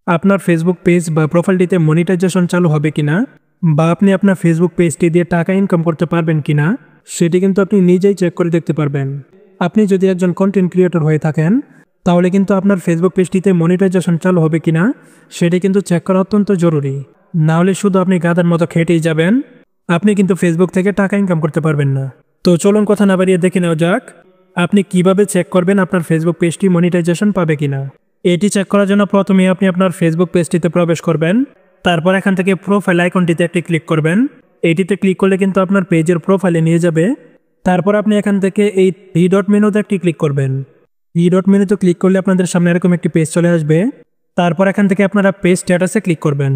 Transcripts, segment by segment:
আপনার Facebook page বা প্রোফাইলটিতে monetization চালু হবে কিনা বা আপনি আপনার ফেসবুক পেজটি দিয়ে টাকা ইনকাম করতে পারবেন কিনা সেটি কিন্তু আপনি নিজেই চেক করে দেখতে পারবেন। আপনি যদি একজন কন্টেন্ট ক্রিয়েটর হয়ে থাকেন তাহলে কিন্তু আপনার ফেসবুক পেজটিতে মনিটাইজেশন চালু হবে কিনা সেটি কিন্তু চেক করা অত্যন্ত জরুরি। না হলে শুধু আপনি গাধার মতো খেটেই যাবেন, আপনি কিন্তু ফেসবুক থেকে টাকা ইনকাম করতে পারবেন না। তো চলুন কথা না বাড়িয়ে দেখে নেওয়া যাক আপনি কিভাবে চেক করবেন আপনার ফেসবুক পেজটি মনিটাইজেশন পাবে কিনা। এটি চেক করার জন্য প্রথমে আপনি আপনার ফেসবুক পেজটিতে প্রবেশ করবেন। তারপর এখান থেকে প্রোফাইল আইকনটিতে একটি ক্লিক করবেন। এটিতে ক্লিক করলে কিন্তু আপনার পেজের প্রোফাইলে নিয়ে যাবে। তারপর আপনি এখান থেকে এই থ্রি ডট মেনুতে একটি ক্লিক করবেন। থ্রি ডট মেনুতে ক্লিক করলে আপনাদের সামনে এরকম একটি পেজ চলে আসবে। তারপর এখান থেকে আপনারা পেজ স্ট্যাটাসে ক্লিক করবেন।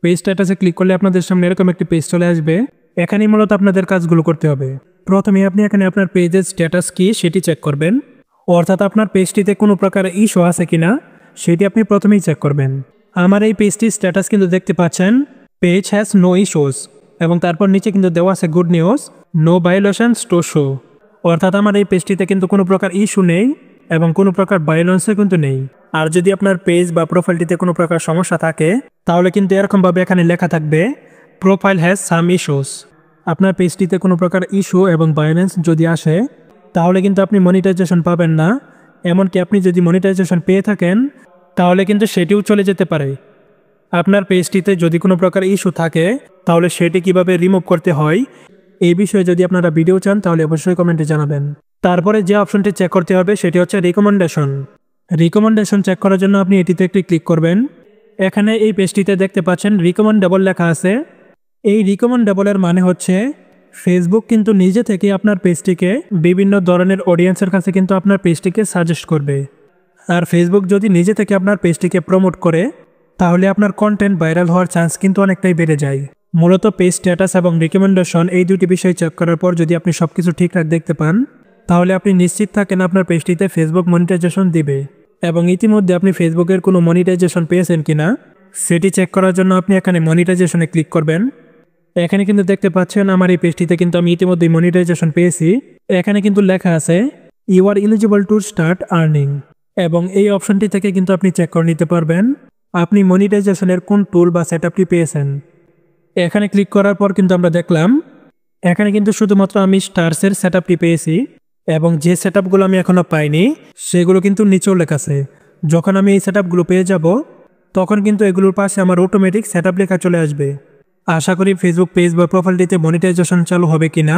পেজ স্ট্যাটাসে ক্লিক করলে আপনাদের সামনে এরকম একটি পেজ চলে আসবে। এখানেই মূলত আপনাদের কাজগুলো করতে হবে। প্রথমে আপনি এখানে আপনার পেজের স্ট্যাটাস কি সেটি চেক করবেন, অর্থাৎ আপনার পেজটিতে কোনো প্রকার ইস্যু আছে কিনা সেটি আপনি প্রথমেই চেক করবেন। আমার এই পেজটির স্ট্যাটাস কিন্তু দেখতে পাচ্ছেন পেজ হ্যাজ নো ইস্যুস, এবং তারপর নিচে কিন্তু দেওয়া আছে good news, no violations to show, অর্থাৎ আমার এই পেজটিতে কিন্তু কোনো প্রকার ইস্যু নেই এবং কোনো প্রকার ভায়োলেন্সও কিন্তু নেই। আর যদি আপনার পেজ বা প্রোফাইলটিতে কোনো প্রকার সমস্যা থাকে তাহলে কিন্তু এরকমভাবে এখানে লেখা থাকবে প্রোফাইল হ্যাজ সাম ইস্যুস। আপনার পেজটিতে কোনো প্রকার ইস্যু এবং ভায়োলেন্স যদি আসে তাহলে কিন্তু আপনি মনিটাইজেশন পাবেন না। এমনকি আপনি যদি মনিটাইজেশন পেয়ে থাকেন তাহলে কিন্তু সেটিও চলে যেতে পারে। আপনার পেজটিতে যদি কোনো প্রকার ইস্যু থাকে তাহলে সেটি কিভাবে রিমুভ করতে হয় এই বিষয়ে যদি আপনারা ভিডিও চান তাহলে অবশ্যই কমেন্টে জানাবেন। তারপরে যে অপশনটি চেক করতে হবে সেটি হচ্ছে রিকমেন্ডেশন। রিকমেন্ডেশন চেক করার জন্য আপনি এটিতে একটি ক্লিক করবেন। এখানে এই পেজটিতে দেখতে পাচ্ছেন রিকমেন্ডেবল লেখা আছে। এই রিকমেন্ডেবলের মানে হচ্ছে ফেসবুক কিন্তু নিজে থেকে আপনার পেজটিকে বিভিন্ন ধরনের অডিয়েন্সের কাছে কিন্তু আপনার পেজটিকে সাজেস্ট করবে। আর ফেসবুক যদি নিজে থেকে আপনার পেজটিকে প্রমোট করে তাহলে আপনার কন্টেন্ট ভাইরাল হওয়ার চান্স কিন্তু অনেকটাই বেড়ে যায়। মূলত পেজ স্ট্যাটাস এবং রিকমেন্ডেশন এই দুটি বিষয় চেক করার পর যদি আপনি সব কিছু ঠিকঠাক দেখতে পান তাহলে আপনি নিশ্চিত থাকেন আপনার পেজটিতে ফেসবুক মনিটাইজেশন দিবে। এবং ইতিমধ্যে আপনি ফেসবুকের কোনো মনিটাইজেশন পেয়েছেন কিনা সেটি চেক করার জন্য আপনি এখানে মনিটাইজেশনে ক্লিক করবেন। এখানে কিন্তু দেখতে পাচ্ছেন আমার এই পেজটিতে কিন্তু আমি ইতিমধ্যেই মনিটাইজেশন পেয়েছি। এখানে কিন্তু লেখা আছে you are eligible to start earning, এবং এই অপশনটি থেকে কিন্তু আপনি চেক করে নিতে পারবেন আপনি মনিটাইজেশনের কোন টুল বা সেটআপটি পেয়েছেন। এখানে ক্লিক করার পর কিন্তু আমরা দেখলাম এখানে কিন্তু শুধুমাত্র আমি স্টারসের সেটআপটি পেয়েছি, এবং যে সেটআপগুলো আমি এখনও পাইনি সেগুলো কিন্তু নিচেও লেখা আছে। যখন আমি এই সেটআপগুলো পেয়ে যাব তখন কিন্তু এগুলোর পাশে আমার অটোমেটিক সেটআপ লেখা চলে আসবে। আশা করি ফেসবুক পেজ বা প্রোফাইলটিতে মনিটাইজেশন চালু হবে কিনা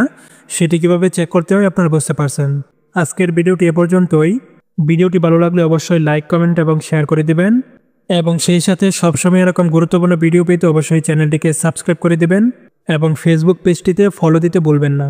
সেটি কিভাবে চেক করতে হয় আপনারা বুঝতে পারছেন। আজকের ভিডিওটি এ পর্যন্তই। ভিডিওটি ভালো লাগলে অবশ্যই লাইক, কমেন্ট এবং শেয়ার করে দিবেন, এবং সেই সাথে সবসময় এরকম গুরুত্বপূর্ণ ভিডিও পেতে অবশ্যই চ্যানেলটিকে সাবস্ক্রাইব করে দিবেন এবং ফেসবুক পেজটিতে ফলো দিতে ভুলবেন না।